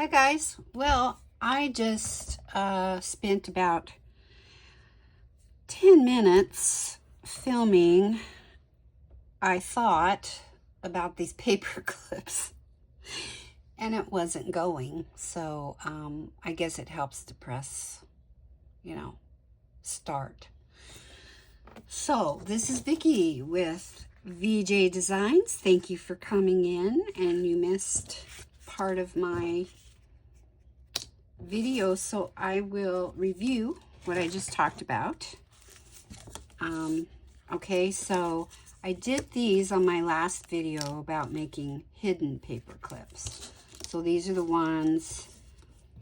Hi guys. Well, I just spent about 10 minutes filming, I thought, about these paper clips, and it wasn't going. So I guess it helps to press, start. So this is Vickie with VJ Designs. Thank you for coming in, and you missed part of my video, so I will review what I just talked about. Okay, so I did these on my last video about making hidden paper clips. So these are the ones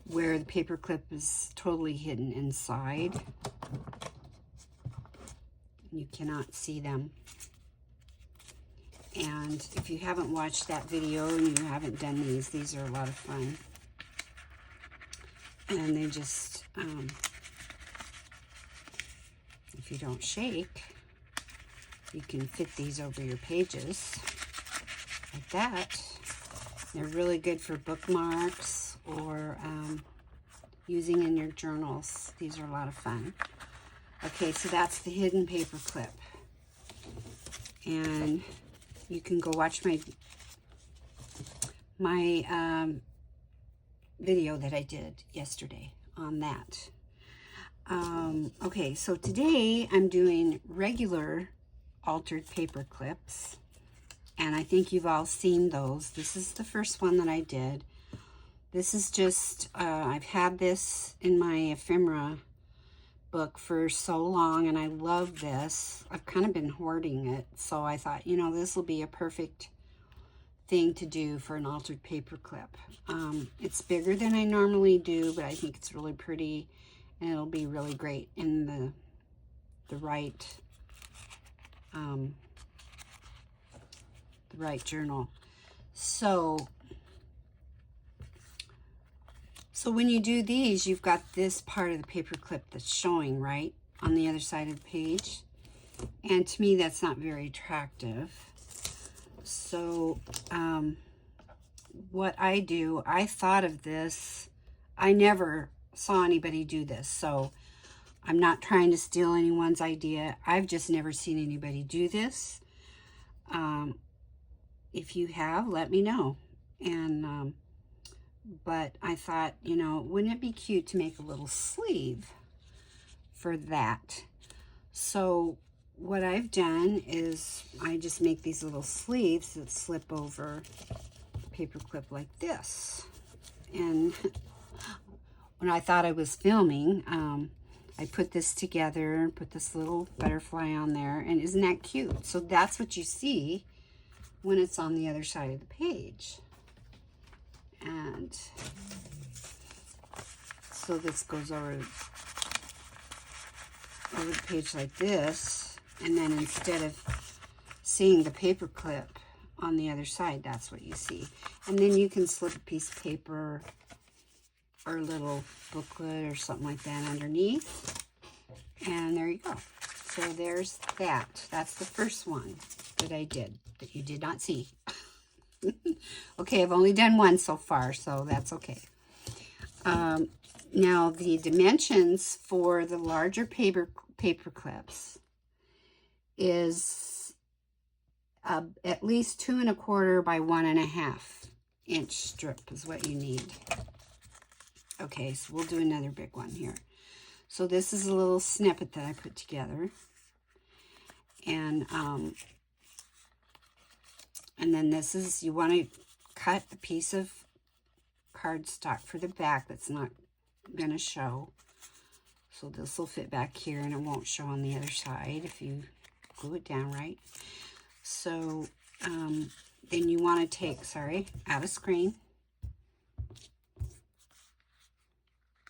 where the paper clip is totally hidden inside. You cannot see them. And if you haven't watched that video and you haven't done these are a lot of fun. And they just, if you don't shake, you can fit these over your pages like that. They're really good for bookmarks or using in your journals. These are a lot of fun. Okay, so that's the hidden paper clip. And you can go watch my video that I did yesterday on that. Okay, so today I'm doing regular altered paper clips, and I think you've all seen those. This is the first one that I did. This is just, I've had this in my ephemera book for so long, and I love this. I've kind of been hoarding it, so I thought, this will be a perfect thing to do for an altered paper clip. It's bigger than I normally do, but I think it's really pretty, and it'll be really great in the right journal. So when you do these, you've got this part of the paper clip that's showing right on the other side of the page, and to me that's not very attractive. So what I do, I thought of this. I never saw anybody do this, so I'm not trying to steal anyone's idea. I've just never seen anybody do this. If you have, let me know. And but I thought, wouldn't it be cute to make a little sleeve for that? So what I've done is I just make these little sleeves that slip over the paper clip like this. And when I thought I was filming, I put this together and put this little butterfly on there, and isn't that cute? So that's what you see when it's on the other side of the page. And so this goes over the page like this, and then instead of seeing the paper clip on the other side, that's what you see. And then you can slip a piece of paper or a little booklet or something like that underneath, and there you go. So there's that. That's the first one that I did that you did not see. Okay, I've only done one so far, so that's okay. Now the dimensions for the larger paper clips is at least 2 1/4 by 1 1/2 inch strip is what you need. Okay, so we'll do another big one here. So this is a little snippet that I put together, and then this is, you want to cut a piece of cardstock for the back that's not going to show. So this will fit back here, and it won't show on the other side if you glue it down right. So then you want to take, out of screen.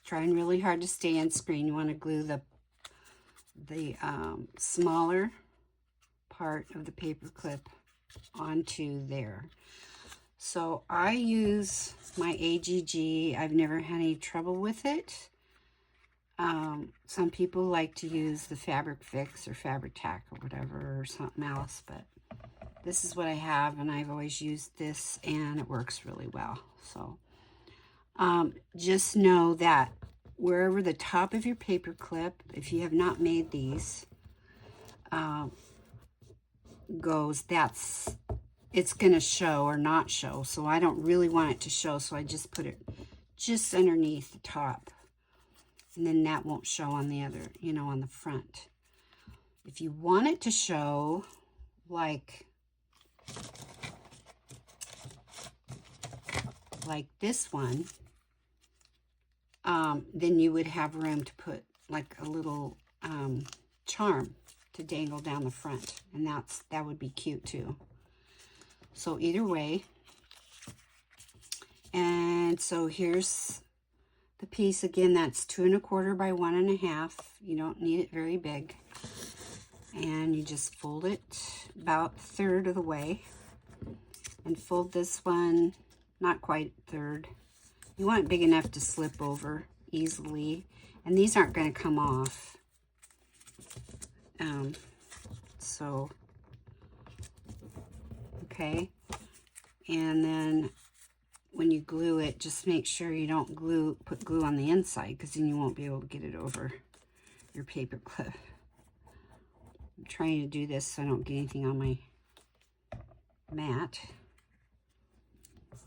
Trying really hard to stay in screen. You want to glue the smaller part of the paper clip onto there. So I use my AGG. I've never had any trouble with it. Some people like to use the Fabric Fix or Fabric Tack or whatever, or something else, but this is what I have, and I've always used this, and it works really well. So Just know that wherever the top of your paper clip, if you have not made these, goes, it's going to show or not show. So I don't really want it to show, so I just put it just underneath the top. And then that won't show on the other, on the front. If you want it to show like this one, then you would have room to put like a little charm to dangle down the front, and that would be cute too. So either way, and so here's the piece again. That's 2 1/4 by 1 1/2. You don't need it very big, and you just fold it about 1/3 of the way, and fold this one not quite 1/3. You want it big enough to slip over easily, and these aren't going to come off. So, okay, and then when you glue it, just make sure you don't put glue on the inside, because then you won't be able to get it over your paper clip. I'm trying to do this so I don't get anything on my mat.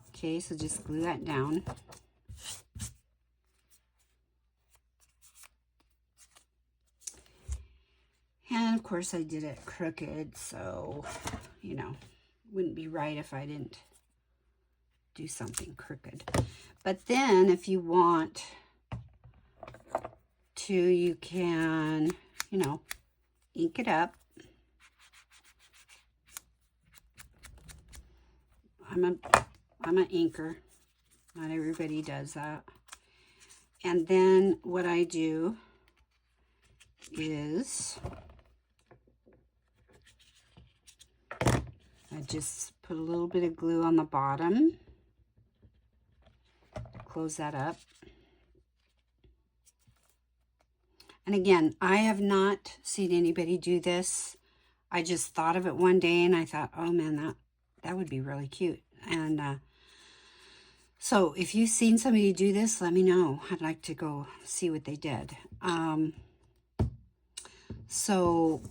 Okay, so just glue that down. And of course I did it crooked, so, wouldn't be right if I didn't do something crooked. But then if you want to, you can, ink it up. I'm an inker. Not everybody does that. And then what I do is I just put a little bit of glue on the bottom, close that up. And again, I have not seen anybody do this. I just thought of it one day and I thought, oh man, that would be really cute. And so if you've seen somebody do this, let me know. I'd like to go see what they did. So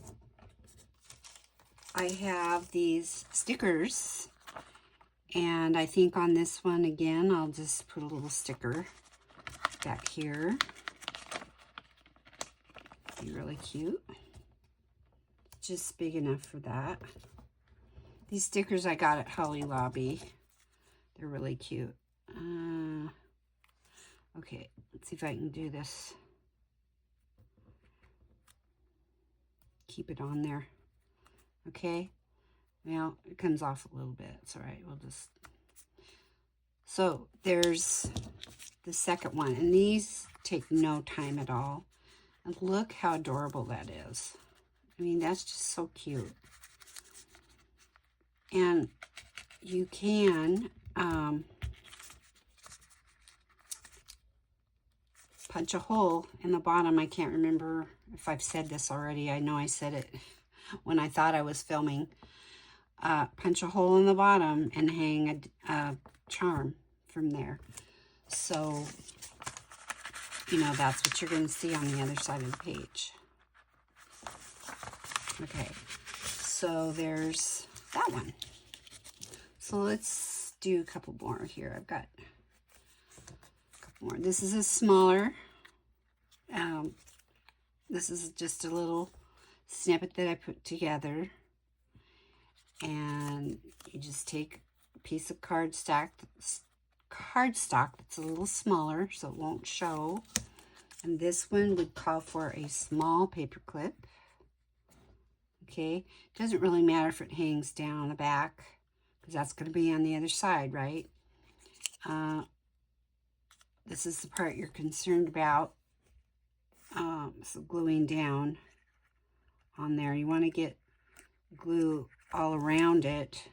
I have these stickers, and I think on this one again, I'll just put a little sticker back here. Be really cute. Just big enough for that. These stickers I got at Hobby Lobby. They're really cute. Okay, let's see if I can do this. Keep it on there. Okay. Well, it comes off a little bit. It's all right. We'll just... So there's the second one, and these take no time at all. And look how adorable that is. I mean, that's just so cute. And you can punch a hole in the bottom. I can't remember if I've said this already. I know I said it when I thought I was filming. Punch a hole in the bottom and hang a charm from there. So, that's what you're going to see on the other side of the page. Okay, so there's that one. So let's do a couple more here. I've got a couple more. This is a smaller. This is just a little snippet that I put together. And you just take a piece of cardstock that's a little smaller so it won't show. And this one would call for a small paper clip. Okay, doesn't really matter if it hangs down the back, because that's going to be on the other side, right? This is the part you're concerned about. So gluing down on there. You want to get glue all around it.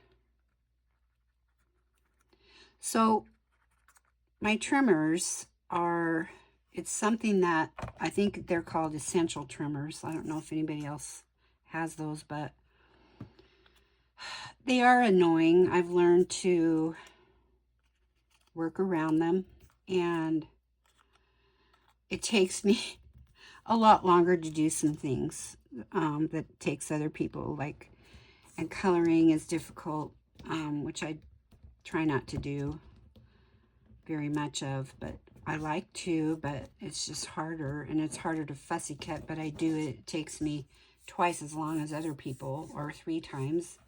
So my trimmers are, it's something that I think they're called essential trimmers. I don't know if anybody else has those, but they are annoying. I've learned to work around them. and it takes me a lot longer to do some things that takes other people, like, and coloring is difficult, which I try not to do very much of, but I like to, but it's just harder, and it's harder to fussy cut, but I do it. It takes me twice as long as other people, or 3 times,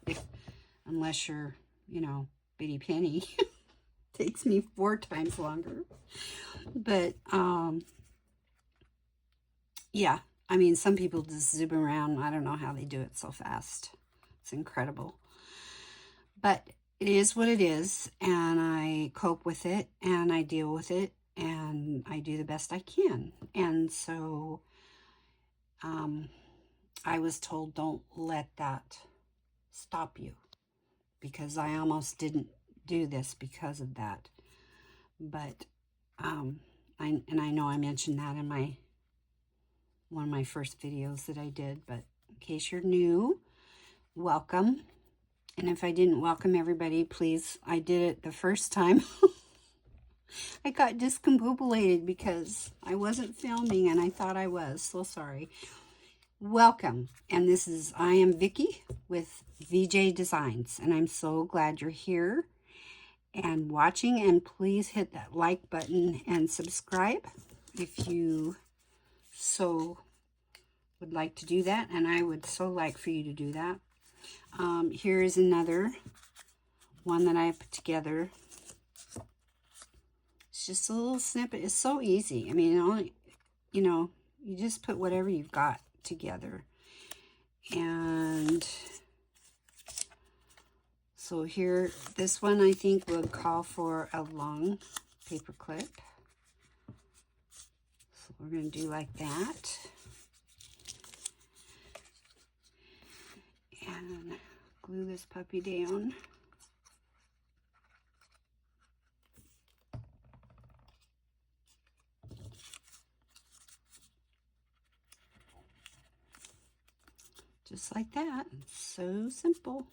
unless you're, you know, Bitty Penny. Takes me 4 times longer. But yeah, I mean, some people just zoom around. I don't know how they do it so fast. It's incredible. But it is what it is, and I cope with it, and I deal with it, and I do the best I can. And so I was told, don't let that stop you, because I almost didn't do this because of that. But I know I mentioned that in one of my first videos that I did, but in case you're new, welcome. And if I didn't welcome everybody, please, I did it the first time. I got discombobulated because I wasn't filming, and I thought I was. So sorry. Welcome. And I am Vickie with VJ Designs, and I'm so glad you're here and watching. And please hit that like button and subscribe if you so would like to do that, and I would so like for you to do that. Here is another one that I put together. It's just a little snippet. It's so easy. I mean, you just put whatever you've got together. And so here, this one I think would call for a long paper clip. So we're going to do like that. And glue this puppy down. Just like that. It's so simple.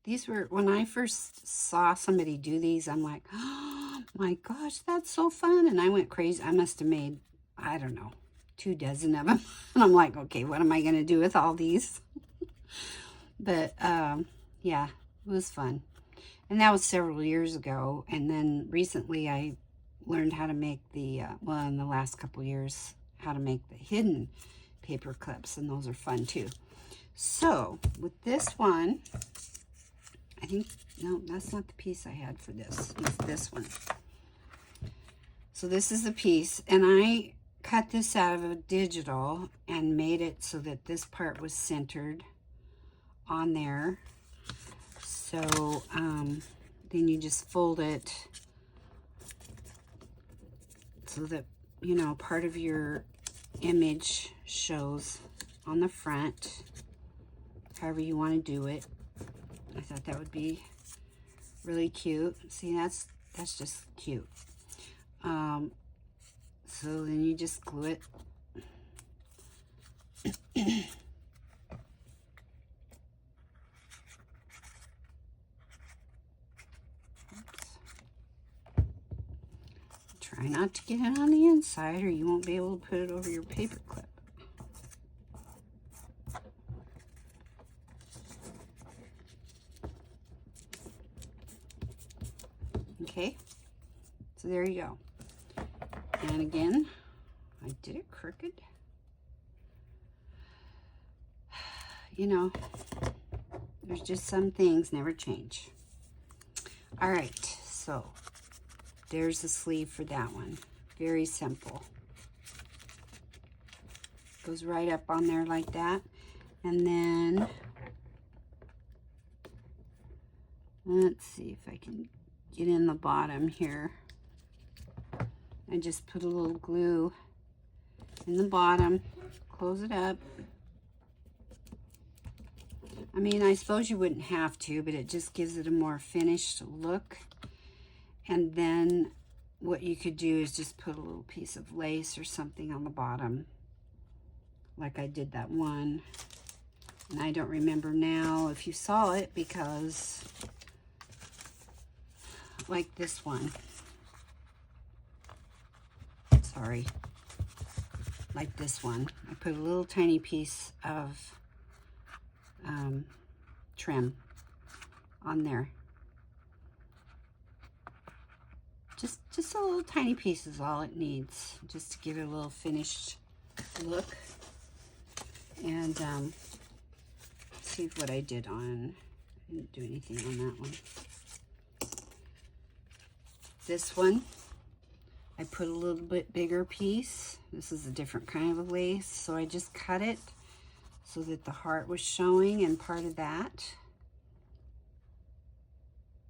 These were, when I first saw somebody do these, I'm like, oh my gosh, that's so fun. And I went crazy. I must have made, I don't know, 2 dozen of them. And I'm like, okay, what am I going to do with all these? But yeah, it was fun. And that was several years ago. And then recently I learned how to make well, in the last couple years, how to make the hidden paper clips. And those are fun too. So with this one, I think, no, that's not the piece I had for this. It's this one. So this is the piece. And I cut this out of a digital and made it so that this part was centered on there. So then you just fold it so that, you know, part of your image shows on the front, however you want to do it. I thought that would be really cute. See, that's just cute. So then you just glue it. Try not to get it on the inside, or you won't be able to put it over your paper clip. Okay, so there you go. And again, I did it crooked. You know, there's just some things never change. All right, so there's the sleeve for that one. Very simple. Goes right up on there like that. And then, let's see if I can get in the bottom here. I just put a little glue in the bottom, close it up. I mean, I suppose you wouldn't have to, but it just gives it a more finished look. And then what you could do is just put a little piece of lace or something on the bottom, like I did that one. And I don't remember now if you saw it, because like this one, sorry, like this one. I put a little tiny piece of trim on there. Just a little tiny piece is all it needs, just to give it a little finished look. And see what I did on, I didn't do anything on that one. This one, I put a little bit bigger piece. This is a different kind of lace, so I just cut it so that the heart was showing and part of that.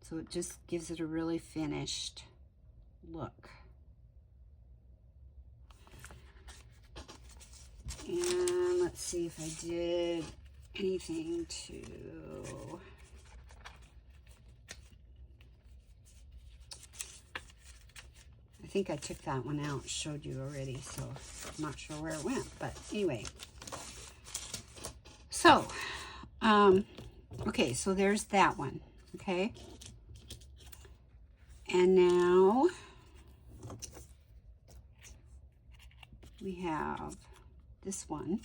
So it just gives it a really finished look. And let's see if I did anything to... I think I took that one out, showed you already, so I'm not sure where it went, but anyway. So, okay, so there's that one, okay? And now we have this one.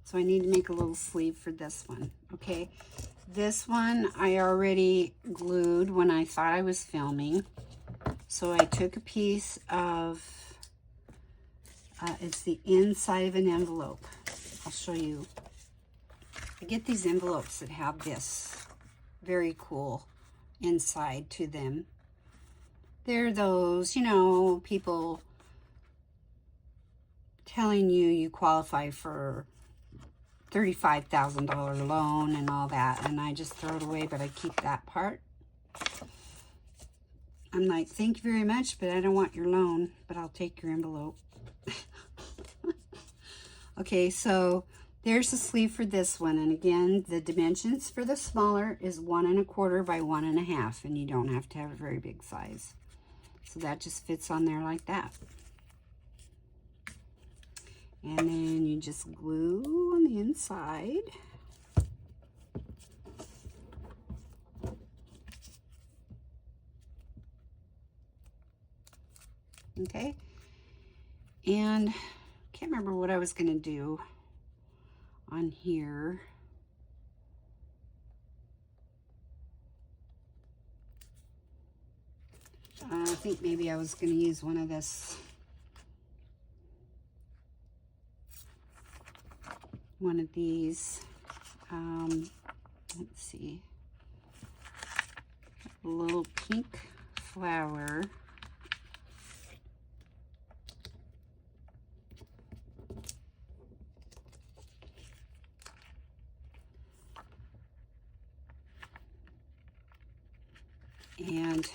So I need to make a little sleeve for this one, okay? This one I already glued when I thought I was filming. So I took a piece of, it's the inside of an envelope. I'll show you. I get these envelopes that have this very cool inside to them. They're those, you know, people telling you you qualify for $35,000 loan and all that, and I just throw it away, but I keep that part. I'm like, thank you very much, but I don't want your loan, but I'll take your envelope. Okay, so there's the sleeve for this one, and again, the dimensions for the smaller is 1 1/4 by 1 1/2, and you don't have to have a very big size. So that just fits on there like that. And then you just glue on the inside. Okay. And can't remember what I was going to do on here. I think maybe I was going to use one of this. One of these, let's see, a little pink flower. And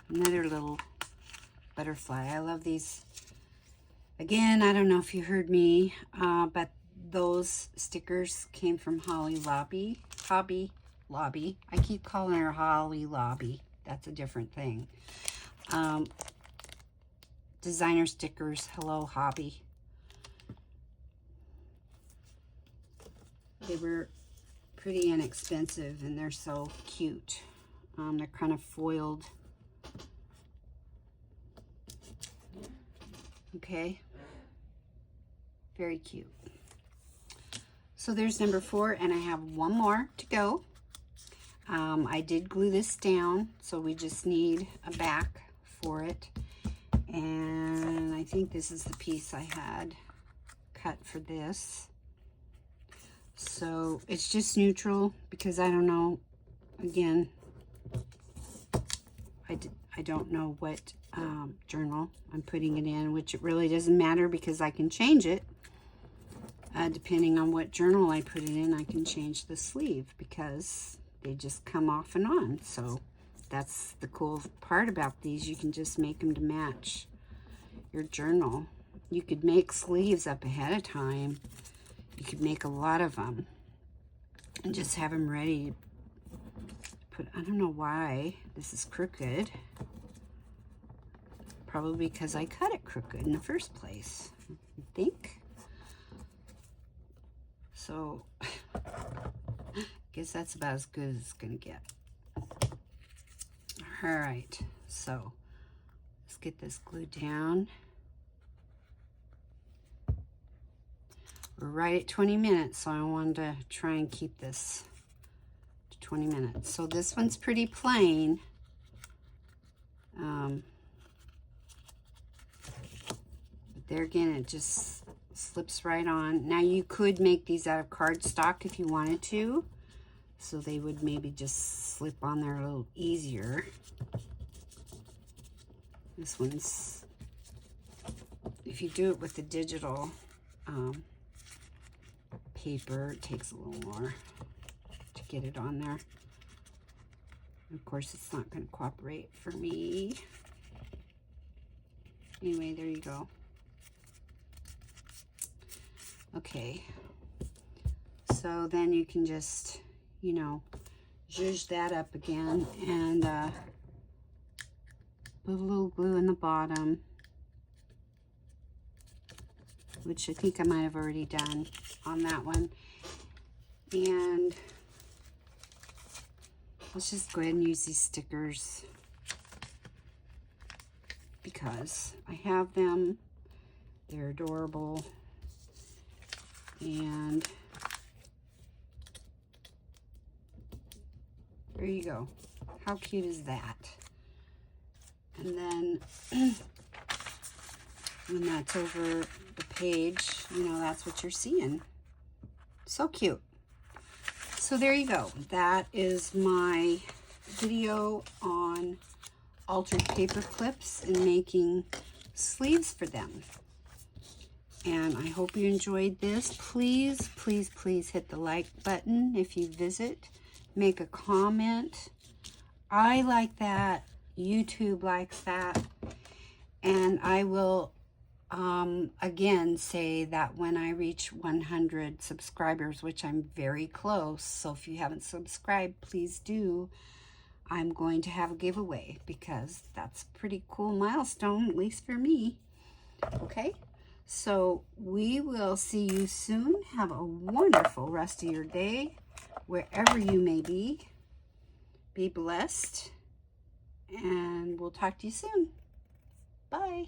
another little butterfly. I love these. Again, I don't know if you heard me, but those stickers came from Hobby Lobby. I keep calling her Hobby Lobby. That's a different thing. Designer stickers. Hello, Hobby. They were pretty inexpensive, and they're so cute. They're kind of foiled. Okay. Very cute. So there's number 4, and I have one more to go. I did glue this down, so we just need a back for it. And I think this is the piece I had cut for this. So it's just neutral because I don't know, again, I don't know what journal I'm putting it in, which it really doesn't matter because I can change it. Depending on what journal I put it in, I can change the sleeve because they just come off and on. So that's the cool part about these. You can just make them to match your journal. You could make sleeves up ahead of time. You could make a lot of them and just have them ready to put. I don't know why this is crooked. Probably because I cut it crooked in the first place, I think. So, I guess that's about as good as it's going to get. All right, so Let's get this glued down. We're right at 20 minutes, so I wanted to try and keep this to 20 minutes. So this one's pretty plain. But there again, it just slips right on. Now you could make these out of cardstock if you wanted to, so they would maybe just slip on there a little easier. This one's, if you do it with the digital paper, it takes a little more to get it on there. Of course, it's not going to cooperate for me. Anyway, there you go. Okay. So then you can just, you know, zhuzh that up again and put a little glue in the bottom, which I think I might have already done on that one. And let's just go ahead and use these stickers because I have them. They're adorable. And there you go. How cute is that? And then when that's over the page, you know, that's what you're seeing. So cute. So there you go. That is my video on altered paper clips and making sleeves for them. And I hope you enjoyed this. Please, please, please hit the like button if you visit. Make a comment. I like that. YouTube likes that. And I will again say that when I reach 100 subscribers, which I'm very close, so if you haven't subscribed, please do. I'm going to have a giveaway because that's a pretty cool milestone, at least for me. Okay, so we will see you soon. Have a wonderful rest of your day, wherever you may be. Be blessed, and we'll talk to you soon. Bye.